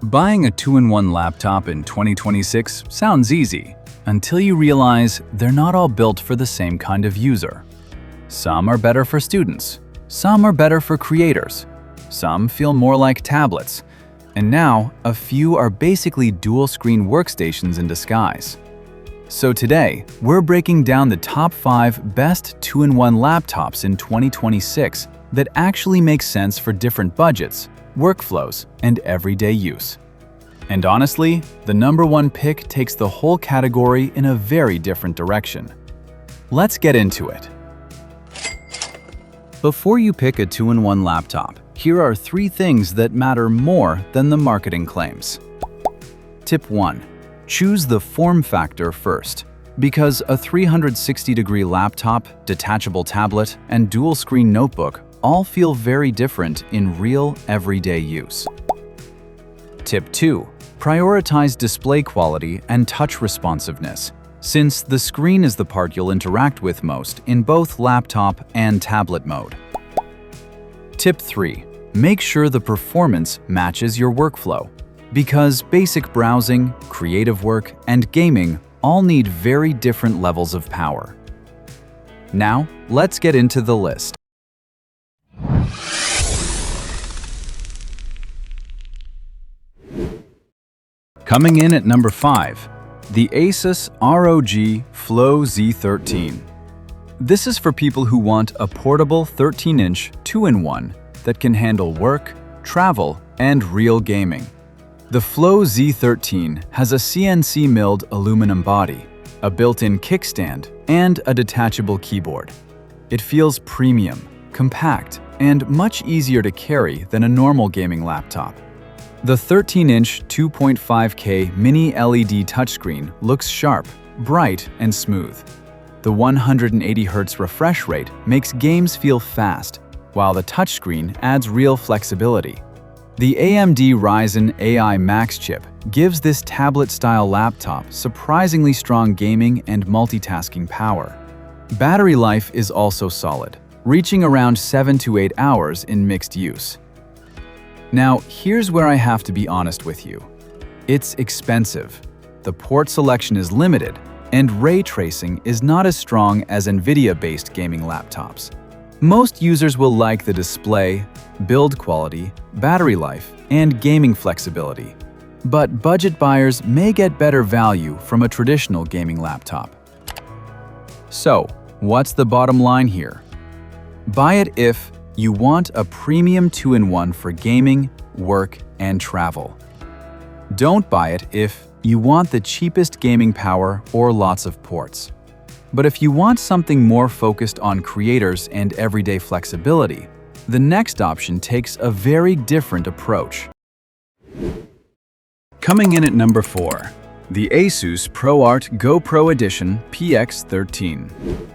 Buying a two-in-one laptop in 2026 sounds easy, until you realize they're not all built for the same kind of user. Some are better for students, some are better for creators, some feel more like tablets, and now a few are basically dual-screen workstations in disguise. So today, we're breaking down the top 5 best two-in-one laptops in 2026 that actually make sense for different budgets, workflows, and everyday use. And honestly, the number one pick takes the whole category in a very different direction. Let's get into it. Before you pick a two-in-one laptop, here are 3 things that matter more than the marketing claims. Tip 1. Choose the form factor first, because a 360-degree laptop, detachable tablet, and dual-screen notebook all feel very different in real, everyday use. Tip 2. Prioritize display quality and touch responsiveness, since the screen is the part you'll interact with most in both laptop and tablet mode. Tip 3. Make sure the performance matches your workflow, because basic browsing, creative work, and gaming all need very different levels of power. Now, let's get into the list. Coming in at number 5, the Asus ROG Flow Z13. This is for people who want a portable 13-inch two-in-one that can handle work, travel, and real gaming. The Flow Z13 has a CNC milled aluminum body, a built-in kickstand, and a detachable keyboard. It feels premium, compact, and much easier to carry than a normal gaming laptop. The 13-inch 2.5K mini LED touchscreen looks sharp, bright, and smooth. The 180Hz refresh rate makes games feel fast, while the touchscreen adds real flexibility. The AMD Ryzen AI Max chip gives this tablet-style laptop surprisingly strong gaming and multitasking power. Battery life is also solid, reaching around 7 to 8 hours in mixed use. Now, here's where I have to be honest with you. It's expensive, the port selection is limited, and ray tracing is not as strong as NVIDIA-based gaming laptops. Most users will like the display, build quality, battery life, and gaming flexibility. But budget buyers may get better value from a traditional gaming laptop. So, what's the bottom line here? Buy it if you want a premium two-in-one for gaming, work, and travel. Don't buy it if you want the cheapest gaming power or lots of ports. But if you want something more focused on creators and everyday flexibility, the next option takes a very different approach. Coming in at number 4, the Asus ProArt GoPro Edition PX13.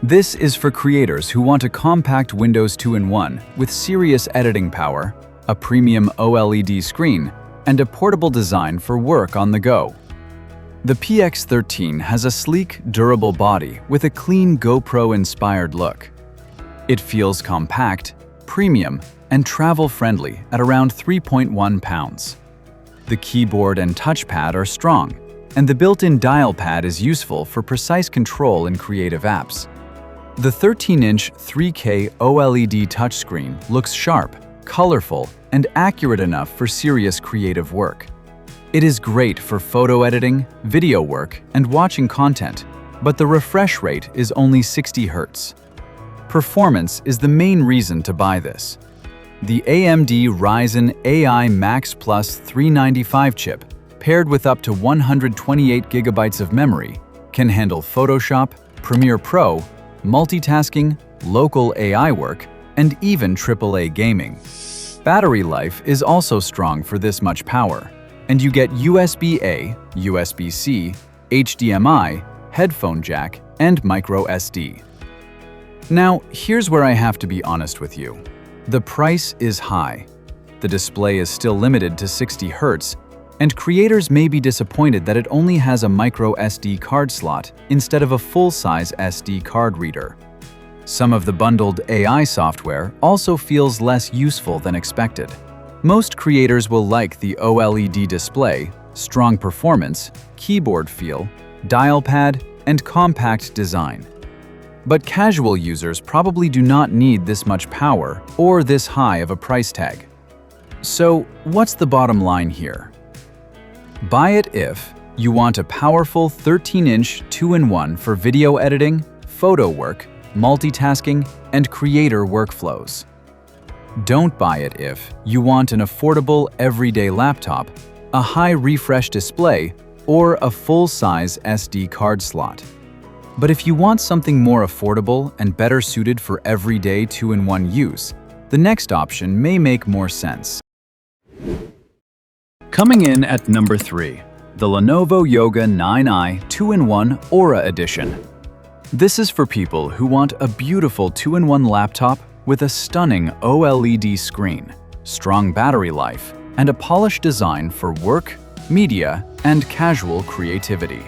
This is for creators who want a compact Windows two-in-one with serious editing power, a premium OLED screen, and a portable design for work on the go. The PX13 has a sleek, durable body with a clean GoPro-inspired look. It feels compact, premium, and travel-friendly at around 3.1 pounds. The keyboard and touchpad are strong, and the built-in dial pad is useful for precise control in creative apps. The 13-inch 3K OLED touchscreen looks sharp, colorful, and accurate enough for serious creative work. It is great for photo editing, video work, and watching content, but the refresh rate is only 60 Hz. Performance is the main reason to buy this. The AMD Ryzen AI Max Plus 395 chip, paired with up to 128 GB of memory, can handle Photoshop, Premiere Pro, multitasking, local AI work, and even AAA gaming. Battery life is also strong for this much power, and you get USB-A, USB-C, HDMI, headphone jack, and micro SD. Now, here's where I have to be honest with you. The price is high. The display is still limited to 60 Hz, and creators may be disappointed that it only has a micro SD card slot instead of a full-size SD card reader. Some of the bundled AI software also feels less useful than expected. Most creators will like the OLED display, strong performance, keyboard feel, dial pad, and compact design. But casual users probably do not need this much power or this high of a price tag. So, what's the bottom line here? Buy it if you want a powerful 13-inch 2-in-1 for video editing, photo work, multitasking, and creator workflows. Don't buy it if you want an affordable everyday laptop, a high refresh display, or a full-size SD card slot. But if you want something more affordable and better suited for everyday 2-in-1 use, the next option may make more sense. Coming in at number 3, the Lenovo Yoga 9i 2-in-1 Aura Edition. This is for people who want a beautiful 2-in-1 laptop with a stunning OLED screen, strong battery life, and a polished design for work, media, and casual creativity.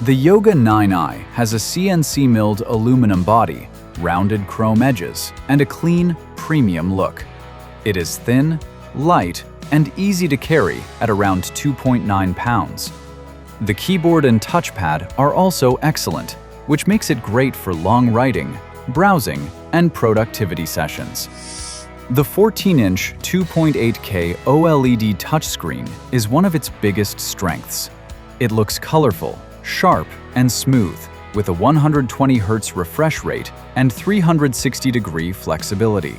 The Yoga 9i has a CNC milled aluminum body, rounded chrome edges, and a clean, premium look. It is thin, light, and easy to carry at around 2.9 pounds. The keyboard and touchpad are also excellent, which makes it great for long writing, browsing, and productivity sessions. The 14-inch 2.8K OLED touchscreen is one of its biggest strengths. It looks colorful, sharp, and smooth, with a 120 Hz refresh rate and 360-degree flexibility.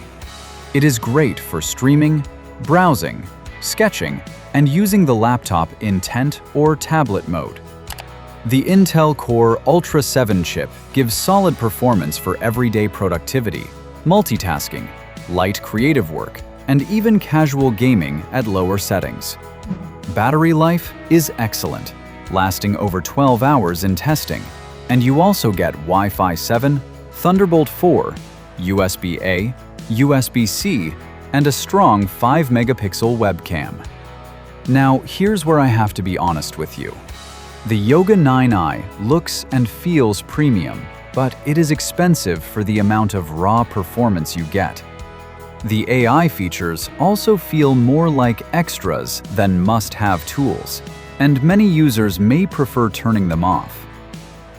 It is great for streaming, browsing, sketching, and using the laptop in tent or tablet mode. The Intel Core Ultra 7 chip gives solid performance for everyday productivity, multitasking, light creative work, and even casual gaming at lower settings. Battery life is excellent, lasting over 12 hours in testing, and you also get Wi-Fi 7, Thunderbolt 4, USB-A, USB-C, and a strong 5-megapixel webcam. Now, here's where I have to be honest with you. The Yoga 9i looks and feels premium, but it is expensive for the amount of raw performance you get. The AI features also feel more like extras than must-have tools, and many users may prefer turning them off.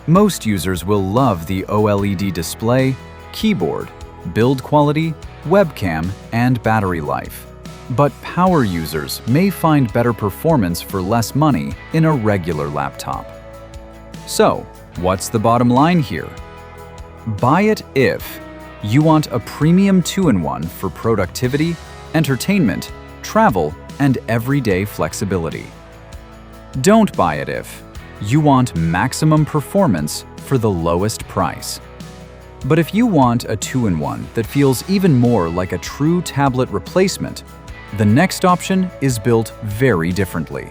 Most users will love the OLED display, keyboard, build quality, webcam, and battery life. But power users may find better performance for less money in a regular laptop. So, what's the bottom line here? Buy it if you want a premium 2-in-1 for productivity, entertainment, travel, and everyday flexibility. Don't buy it if you want maximum performance for the lowest price. But if you want a 2-in-1 that feels even more like a true tablet replacement, the next option is built very differently.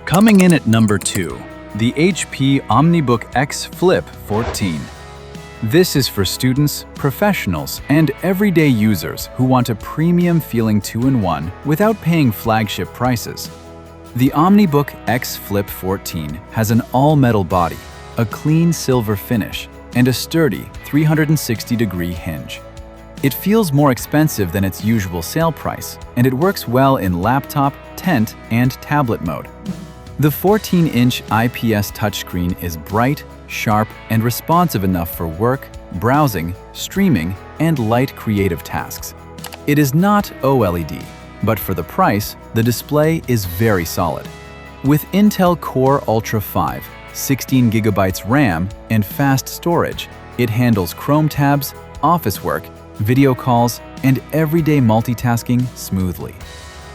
Coming in at number 2, the HP OmniBook X Flip 14. This is for students, professionals, and everyday users who want a premium-feeling 2-in-1 without paying flagship prices. The OmniBook X Flip 14 has an all-metal body, a clean silver finish, and a sturdy 360-degree hinge. It feels more expensive than its usual sale price, and it works well in laptop, tent, and tablet mode. The 14-inch IPS touchscreen is bright, sharp, and responsive enough for work, browsing, streaming, and light creative tasks. It is not OLED, but for the price, the display is very solid. With Intel Core Ultra 5, 16 GB RAM, and fast storage, it handles Chrome tabs, office work, video calls, and everyday multitasking smoothly.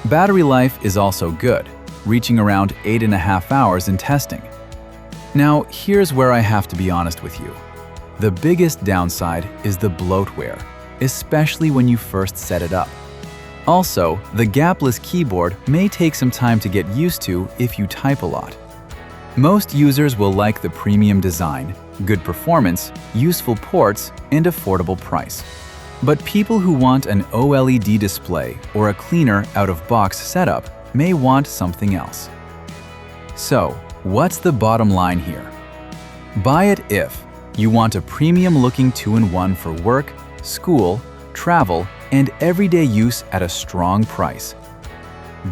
Battery life is also good, reaching around 8.5 hours in testing. Now, here's where I have to be honest with you. The biggest downside is the bloatware, especially when you first set it up. Also, the gapless keyboard may take some time to get used to if you type a lot. Most users will like the premium design, good performance, useful ports, and affordable price. But people who want an OLED display or a cleaner out-of-box setup may want something else. So, what's the bottom line here? Buy it if you want a premium-looking 2-in-1 for work, school, travel, and everyday use at a strong price.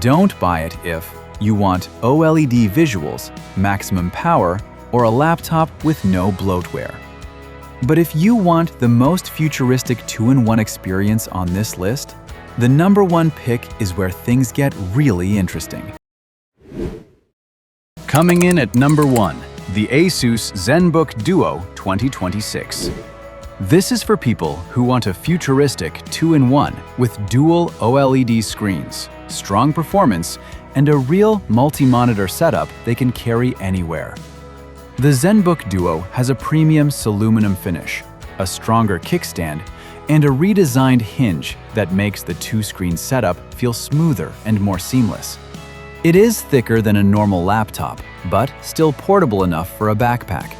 Don't buy it if you want OLED visuals, maximum power, or a laptop with no bloatware. But if you want the most futuristic 2-in-1 experience on this list, the #1 pick is where things get really interesting. Coming in at number 1, the Asus Zenbook Duo 2026. This is for people who want a futuristic 2-in-1 with dual OLED screens, strong performance, and a real multi-monitor setup they can carry anywhere. The Zenbook Duo has a premium aluminum finish, a stronger kickstand, and a redesigned hinge that makes the two-screen setup feel smoother and more seamless. It is thicker than a normal laptop, but still portable enough for a backpack.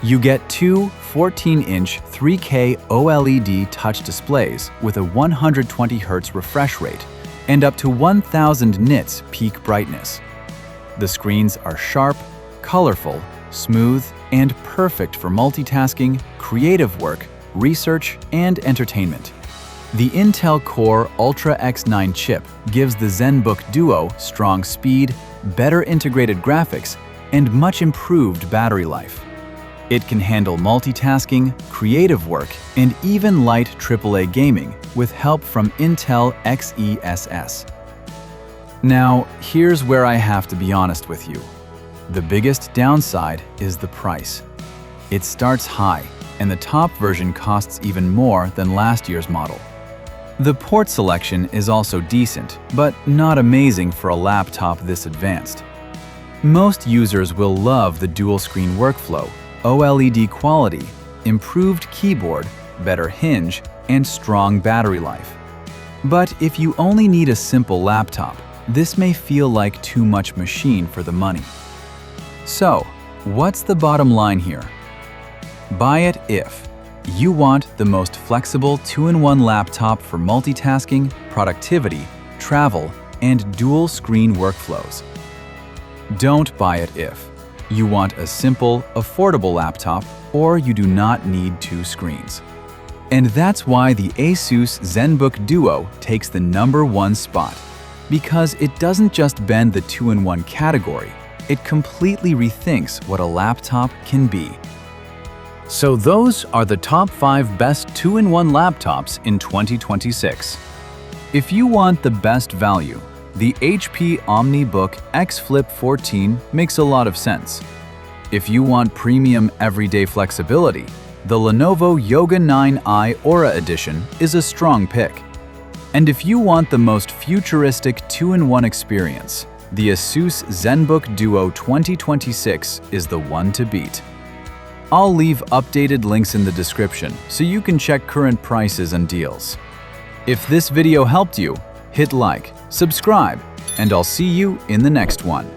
You get two 14-inch 3K OLED touch displays with a 120Hz refresh rate and up to 1000 nits peak brightness. The screens are sharp, colorful, smooth, and perfect for multitasking, creative work, research, and entertainment. The Intel Core Ultra X9 chip gives the Zenbook Duo strong speed, better integrated graphics, and much improved battery life. It can handle multitasking, creative work, and even light AAA gaming with help from Intel XeSS. Now, here's where I have to be honest with you. The biggest downside is the price. It starts high, and the top version costs even more than last year's model. The port selection is also decent, but not amazing for a laptop this advanced. Most users will love the dual-screen workflow, OLED quality, improved keyboard, better hinge, and strong battery life. But if you only need a simple laptop, this may feel like too much machine for the money. So, what's the bottom line here? Buy it if you want the most flexible 2-in-1 laptop for multitasking, productivity, travel, and dual-screen workflows. Don't buy it if you want a simple, affordable laptop or you do not need two screens. And that's why the Asus Zenbook Duo takes the #1 spot, because it doesn't just bend the 2-in-1 category, it completely rethinks what a laptop can be. So those are the top 5 best 2-in-1 laptops in 2026. If you want the best value, the HP OmniBook X Flip 14 makes a lot of sense. If you want premium everyday flexibility, the Lenovo Yoga 9i Aura Edition is a strong pick. And if you want the most futuristic 2-in-1 experience, the Asus Zenbook Duo 2026 is the one to beat. I'll leave updated links in the description so you can check current prices and deals. If this video helped you, hit like, subscribe, and I'll see you in the next one.